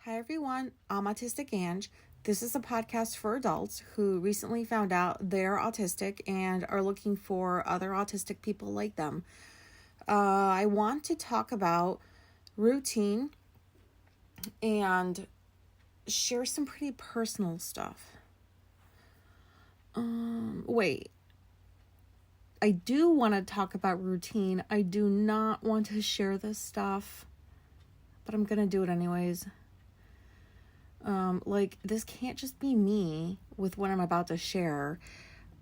Hi everyone, I'm Autistic Ange. This is a podcast for adults who recently found out they're autistic and are looking for other autistic people like them. I want to talk about routine and share some pretty personal stuff. I do want to talk about routine. I do not want to share this stuff, but I'm going to do it anyways. This can't just be me with what I'm about to share.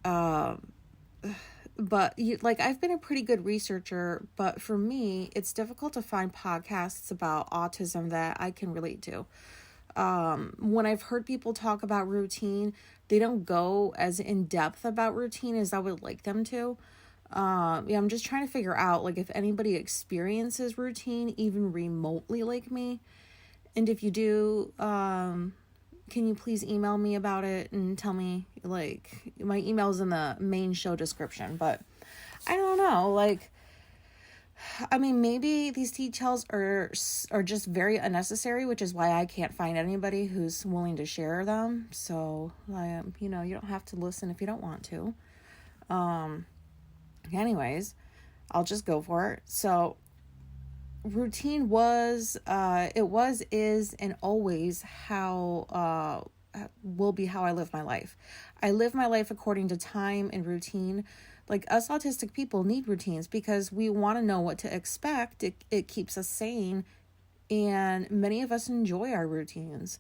But I've been a pretty good researcher, but for me, it's difficult to find podcasts about autism that I can relate to. When I've heard people talk about routine, they don't go as in depth about routine as I would like them to. I'm just trying to figure out, if anybody experiences routine even remotely like me. And if you do, can you please email me about it and tell me, my email's in the main show description, but I don't know, maybe these details are just very unnecessary, which is why I can't find anybody who's willing to share them. So, you don't have to listen if you don't want to. Anyways, I'll just go for it. So, routine is, and always will be how I live my life. I live my life according to time and routine. Us autistic people need routines because we want to know what to expect. It keeps us sane, and many of us enjoy our routines.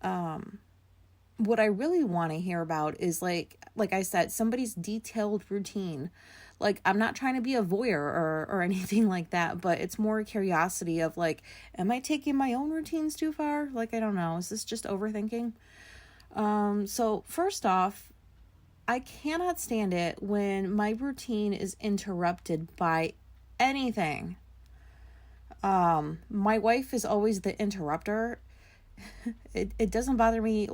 What I really want to hear about is like I said, somebody's detailed routine. I'm not trying to be a voyeur or anything like that, but it's more a curiosity of am I taking my own routines too far? I don't know. Is this just overthinking? So first off, I cannot stand it when my routine is interrupted by anything. My wife is always the interrupter. It doesn't bother me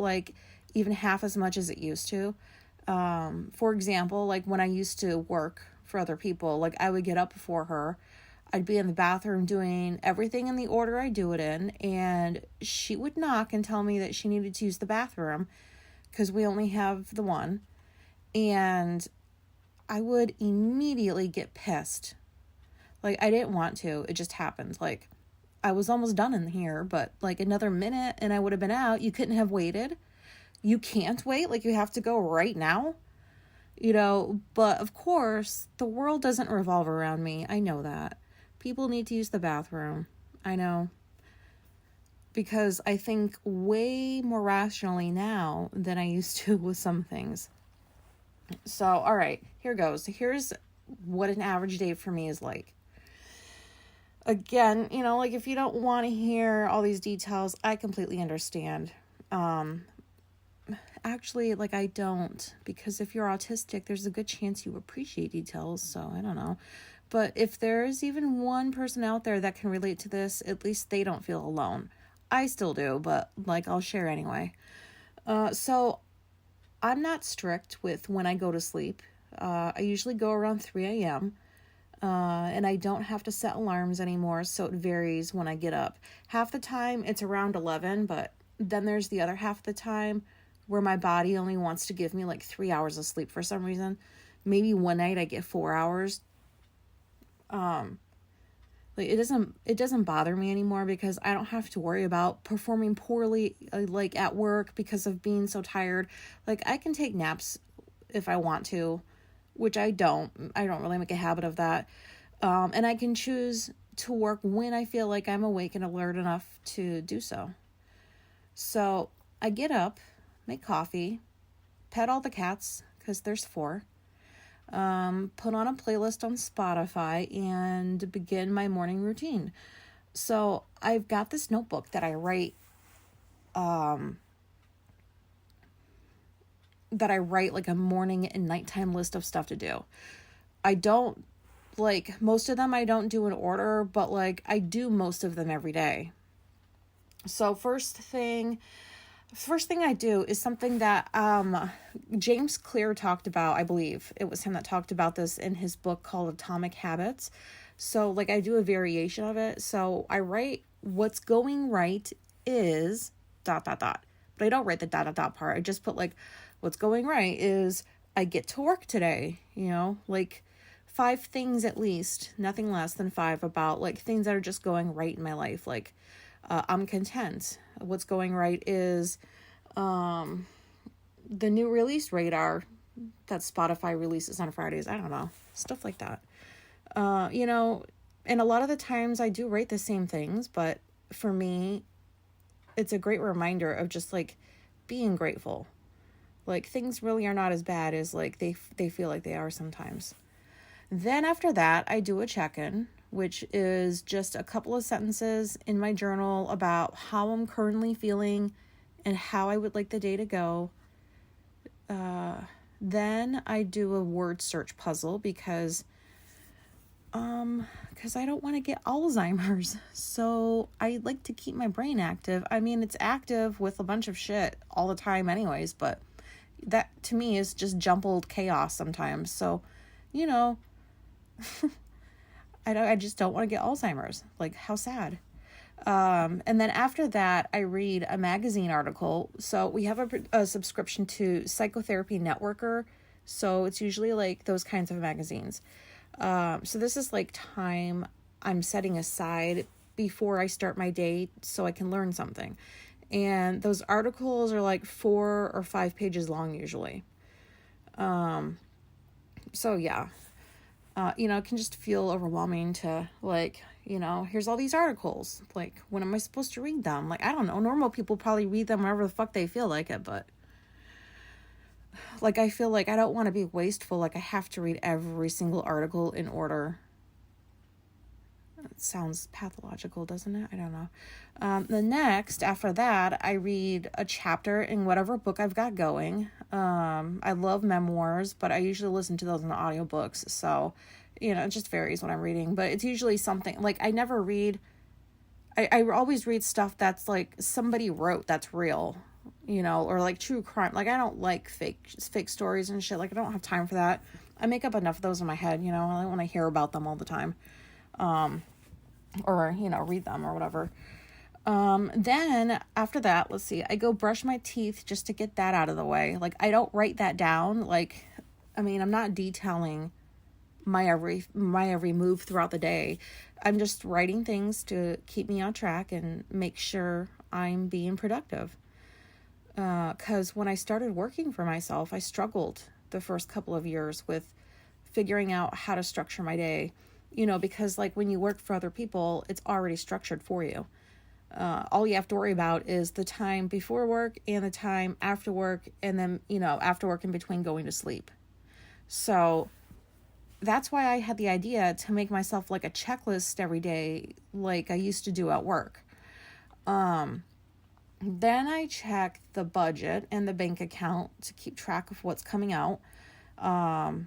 even half as much as it used to. For example, when I used to work for other people, I would get up before her. I'd be in the bathroom doing everything in the order I do it in, and she would knock and tell me that she needed to use the bathroom because we only have the one. And I would immediately get pissed. I didn't want to. It just happened. I was almost done in here, but another minute and I would have been out. You couldn't have waited. You can't wait. You have to go right now. But of course, the world doesn't revolve around me. I know that. People need to use the bathroom. I know. Because I think way more rationally now than I used to with some things. So, all right, here goes. Here's what an average day for me is like. Again, if you don't want to hear all these details, I completely understand. Actually, I don't, because if you're autistic, there's a good chance you appreciate details, so I don't know. But if there's even one person out there that can relate to this, at least they don't feel alone. I still do, but I'll share anyway. So I'm not strict with when I go to sleep. I usually go around 3 a.m., and I don't have to set alarms anymore, so it varies when I get up. Half the time it's around 11, but then there's the other half of the time where my body only wants to give me 3 hours of sleep for some reason. Maybe one night I get 4 hours. It doesn't bother me anymore because I don't have to worry about performing poorly at work because of being so tired. I can take naps if I want to, which I don't really make a habit of that. And I can choose to work when I feel like I'm awake and alert enough to do so. So I get up, make coffee, pet all the cats, because there's 4, put on a playlist on Spotify, and begin my morning routine. So I've got this notebook that I write, a morning and nighttime list of stuff to do. I don't, most of them I don't do in order, but I do most of them every day. So first thing I do is something that James Clear talked about. I believe it was him that talked about this in his book called Atomic Habits. So I do a variation of it. So I write what's going right is ... But I don't write the ... part. I just put like, what's going right is I get to work today, like 5 things at least, nothing less than 5, about like things that are just going right in my life. Like, I'm content. What's going right is the new release radar that Spotify releases on Fridays. I don't know, stuff like that. And a lot of the times I do write the same things, but for me, it's a great reminder of just like being grateful. Like, things really are not as bad as like they feel like they are sometimes. Then after that, I do a check-in, which is just a couple of sentences in my journal about how I'm currently feeling and how I would like the day to go. Then I do a word search puzzle because I don't want to get Alzheimer's. So I like to keep my brain active. I mean, it's active with a bunch of shit all the time anyways, but that to me is just jumbled chaos sometimes. So, I just don't want to get Alzheimer's. Like, how sad. And then after that, I read a magazine article. So we have a subscription to Psychotherapy Networker. So it's usually like those kinds of magazines. So this is like time I'm setting aside before I start my day so I can learn something. And those articles are like 4 or 5 pages long usually. So yeah, it can just feel overwhelming to like, here's all these articles. Like, when am I supposed to read them? Like, I don't know. Normal people probably read them whenever the fuck they feel like it, but like, I feel like I don't want to be wasteful. Like, I have to read every single article in order. It sounds pathological, doesn't it? I don't know. After that, I read a chapter in whatever book I've got going. I love memoirs, but I usually listen to those in audiobooks. So, it just varies what I'm reading. But it's usually something, like, I never read... I always read stuff that's, like, somebody wrote that's real, or, like, true crime. Like, I don't like fake stories and shit. Like, I don't have time for that. I make up enough of those in my head, I don't want to hear about them all the time. Or, read them or whatever. Then after that, let's see, I go brush my teeth just to get that out of the way. Like, I don't write that down. Like, I mean, I'm not detailing my every move throughout the day. I'm just writing things to keep me on track and make sure I'm being productive. 'Cause when I started working for myself, I struggled the first couple of years with figuring out how to structure my day. Because like when you work for other people, it's already structured for you. All you have to worry about is the time before work and the time after work, and then, after work in between going to sleep. So that's why I had the idea to make myself like a checklist every day, like I used to do at work. Then I check the budget and the bank account to keep track of what's coming out. I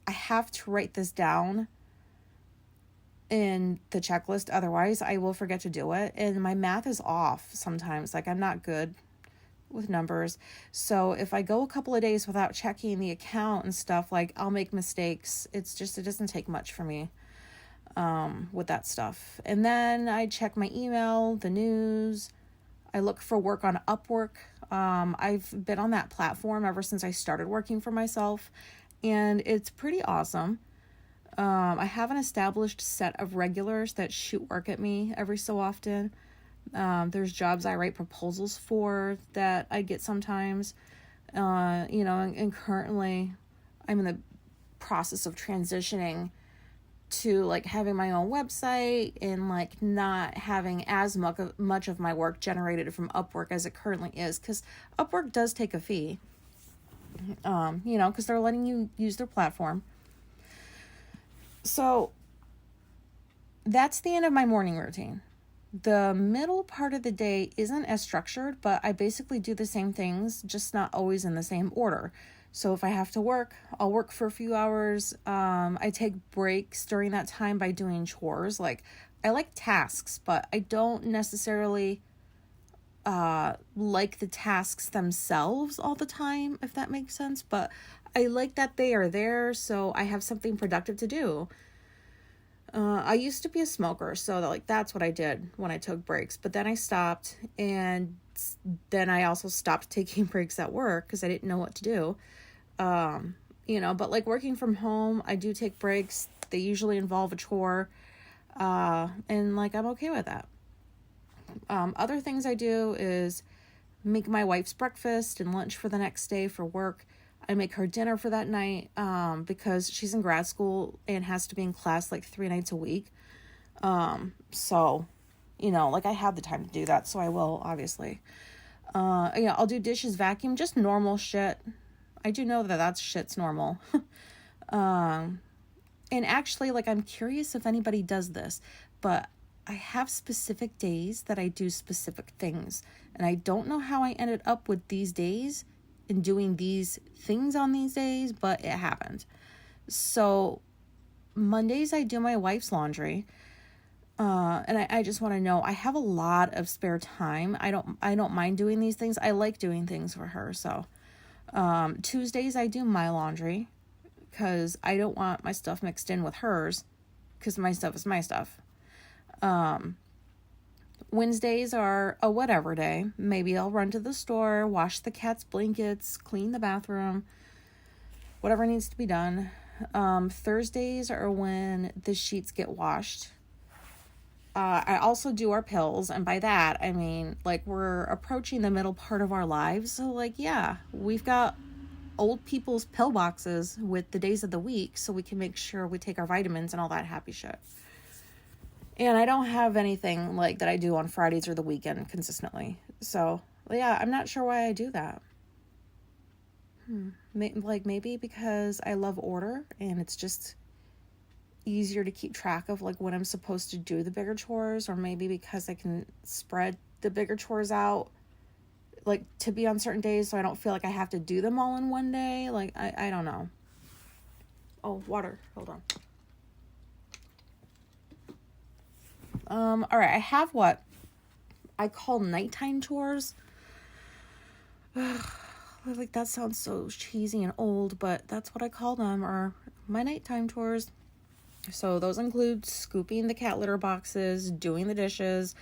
have to write this down in the checklist, otherwise I will forget to do it. And my math is off sometimes. Like, I'm not good with numbers. So if I go a couple of days without checking the account and stuff, like, It doesn't take much for me with that stuff. And then I check my email, the news. I look for work on Upwork. I've been on that platform ever since I started working for myself, and it's pretty awesome. I have an established set of regulars that shoot work at me every so often. There's jobs I write proposals for that I get sometimes. And currently I'm in the process of transitioning to like having my own website and like not having as much of my work generated from Upwork as it currently is, because Upwork does take a fee. Because they're letting you use their platform. So that's the end of my morning routine. The middle part of the day isn't as structured, but I basically do the same things, just not always in the same order. So if I have to work, I'll work for a few hours. I take breaks during that time by doing chores. Like, I like tasks, but I don't necessarily like the tasks themselves all the time, if that makes sense. But I like that they are there, so I have something productive to do. I used to be a smoker, so that's what I did when I took breaks. But then I stopped, and then I also stopped taking breaks at work because I didn't know what to do. But like working from home, I do take breaks. They usually involve a chore, and like I'm okay with that. Other things I do is make my wife's breakfast and lunch for the next day for work. I make her dinner for that night because she's in grad school and has to be in class like 3 nights a week. So, like I have the time to do that, so I will, obviously. I'll do dishes, vacuum, just normal shit. I do know that shit's normal. And actually, like, I'm curious if anybody does this, but I have specific days that I do specific things. And I don't know how I ended up with these days and doing these things on these days, but it happened. So Mondays I do my wife's laundry. And I just want to know, I have a lot of spare time. I don't mind doing these things. I like doing things for her. So Tuesdays I do my laundry because I don't want my stuff mixed in with hers because my stuff is my stuff. Wednesdays are a whatever day. Maybe I'll run to the store, wash the cat's blankets, clean the bathroom, whatever needs to be done. Thursdays are when the sheets get washed. I also do our pills, and by that, I mean, like, we're approaching the middle part of our lives, so, like, yeah, we've got old people's pill boxes with the days of the week, so we can make sure we take our vitamins and all that happy shit. And I don't have anything, like, that I do on Fridays or the weekend consistently, so, yeah, I'm not sure why I do that. Maybe because I love order, and it's just easier to keep track of like when I'm supposed to do the bigger chores, or maybe because I can spread the bigger chores out like to be on certain days so I don't feel like I have to do them all in one day. Like I don't know. Oh, water. Hold on. All right, I have what I call nighttime chores. Like that sounds so cheesy and old, but that's what I call them, or my nighttime chores. So those include scooping the cat litter boxes, doing the dishes,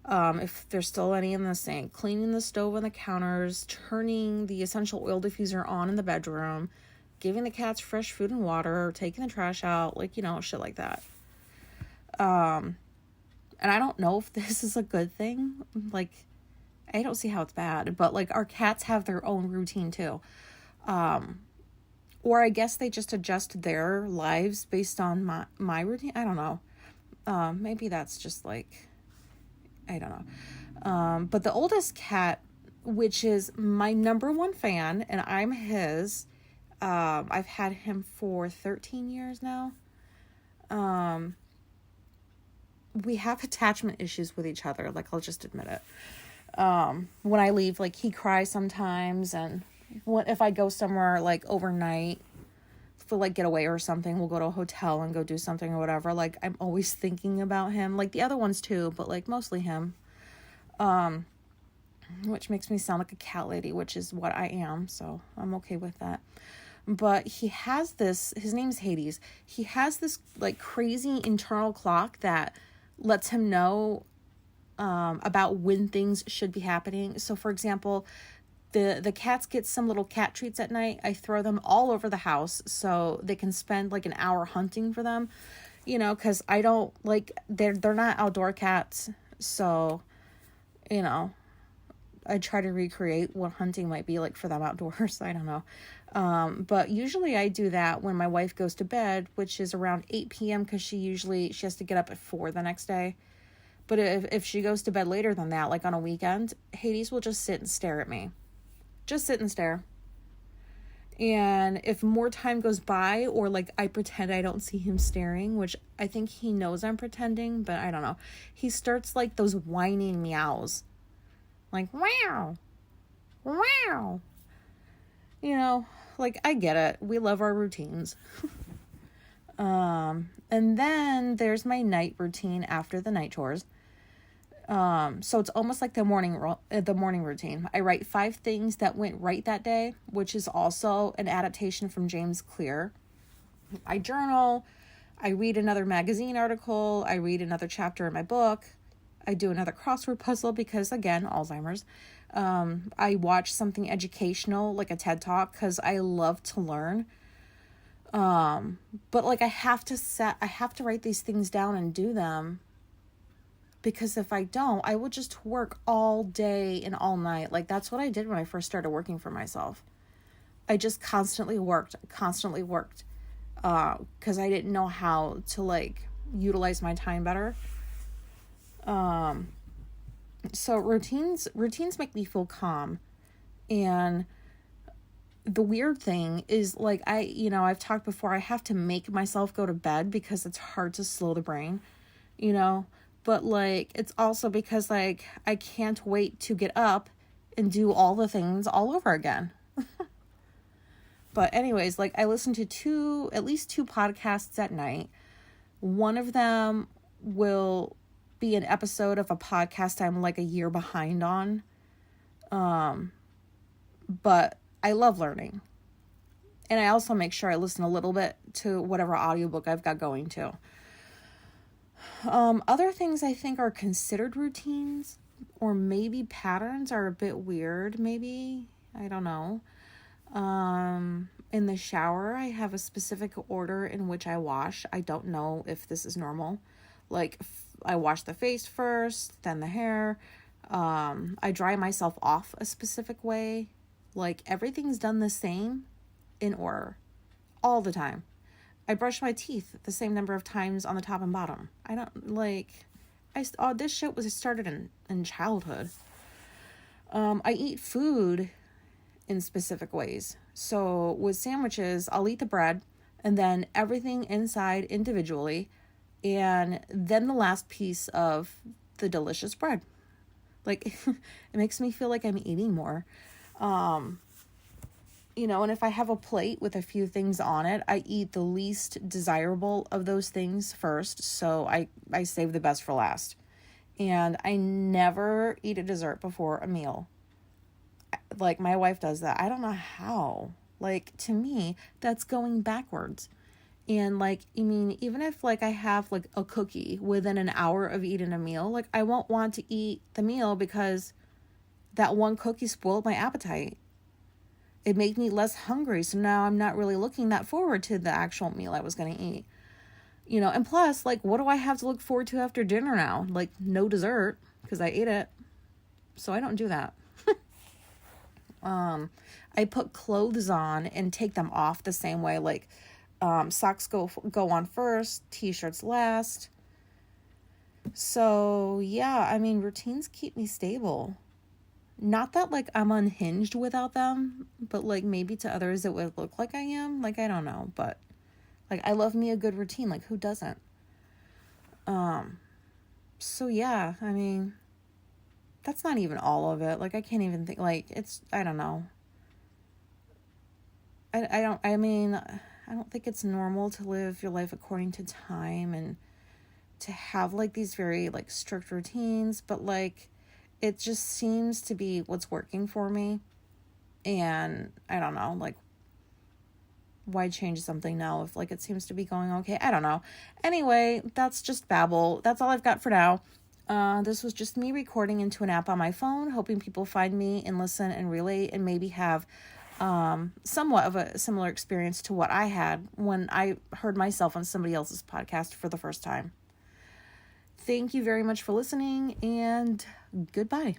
if there's still any in the sink, cleaning the stove and the counters, turning the essential oil diffuser on in the bedroom, giving the cats fresh food and water, taking the trash out, like, shit like that. And I don't know if this is a good thing. Like, I don't see how it's bad, but like our cats have their own routine too. Or I guess they just adjust their lives based on my routine. I don't know. Maybe that's just like, I don't know. But the oldest cat, which is my number one fan, and I'm his, I've had him for 13 years now. We have attachment issues with each other. Like, I'll just admit it. When I leave, like, he cries sometimes, and if I go somewhere like overnight for like get away or something, we'll go to a hotel and go do something or whatever. Like, I'm always thinking about him, like the other ones too, but like mostly him. Which makes me sound like a cat lady, which is what I am. So I'm okay with that. But he has this, his name's Hades. He has this like crazy internal clock that lets him know about when things should be happening. So for example, the cats get some little cat treats at night. I throw them all over the house so they can spend like an hour hunting for them, because I don't like, they're not outdoor cats. So, I try to recreate what hunting might be like for them outdoors. I don't know. But usually I do that when my wife goes to bed, which is around 8 p.m. because she has to get up at 4 the next day. But if she goes to bed later than that, like on a weekend, Hades will just sit and stare at me. Just sit and stare. And if more time goes by, or like I pretend I don't see him staring, which I think he knows I'm pretending, but I don't know. He starts like those whining meows. Like, wow. Wow. Like I get it. We love our routines. And then there's my night routine after the night chores. So it's almost like the morning routine. I write 5 things that went right that day, which is also an adaptation from James Clear. I journal. I read another magazine article. I read another chapter in my book. I do another crossword puzzle because, again, Alzheimer's. I watch something educational, like a TED Talk, because I love to learn. But like I have to write these things down and do them, because if I don't, I will just work all day and all night. Like that's what I did when I first started working for myself. I just constantly worked, because I didn't know how to like utilize my time better. So routines make me feel calm. And the weird thing is, like, I've talked before, I have to make myself go to bed because it's hard to slow the brain, but like, it's also because like, I can't wait to get up and do all the things all over again. But anyways, like I listen to at least two podcasts at night. One of them will be an episode of a podcast I'm like a year behind on. But I love learning. And I also make sure I listen a little bit to whatever audiobook I've got going to. Other things I think are considered routines or maybe patterns are a bit weird, maybe. I don't know. In the shower, I have a specific order in which I wash. I don't know if this is normal. Like, I wash the face first, then the hair. I dry myself off a specific way. Like, everything's done the same in order all the time. I brush my teeth the same number of times on the top and bottom. I don't, like, this shit was started in childhood. I eat food in specific ways. So with sandwiches, I'll eat the bread and then everything inside individually, and then the last piece of the delicious bread. Like, it makes me feel like I'm eating more. And if I have a plate with a few things on it, I eat the least desirable of those things first. So I save the best for last. And I never eat a dessert before a meal. Like, my wife does that. I don't know how. Like, to me, that's going backwards. And, like, I mean, even if, like, I have, like, a cookie within an hour of eating a meal, like, I won't want to eat the meal because that one cookie spoiled my appetite. It made me less hungry, so now I'm not really looking that forward to the actual meal I was going to eat. And plus, like, what do I have to look forward to after dinner now? Like, no dessert, because I ate it. So I don't do that. I put clothes on and take them off the same way. Like, socks go on first, t-shirts last. So, yeah, I mean, routines keep me stable. Not that, like, I'm unhinged without them, but, like, maybe to others it would look like I am. Like, I don't know, but, like, I love me a good routine. Like, who doesn't? So, yeah, I mean, that's not even all of it. Like, I can't even think, like, I don't know. I don't think it's normal to live your life according to time and to have, like, these very, like, strict routines, but, like, it just seems to be what's working for me. And I don't know, like, why change something now if, like, it seems to be going okay? I don't know. Anyway, that's just babble. That's all I've got for now. This was just me recording into an app on my phone, hoping people find me and listen and relate and maybe have somewhat of a similar experience to what I had when I heard myself on somebody else's podcast for the first time. Thank you very much for listening, and goodbye.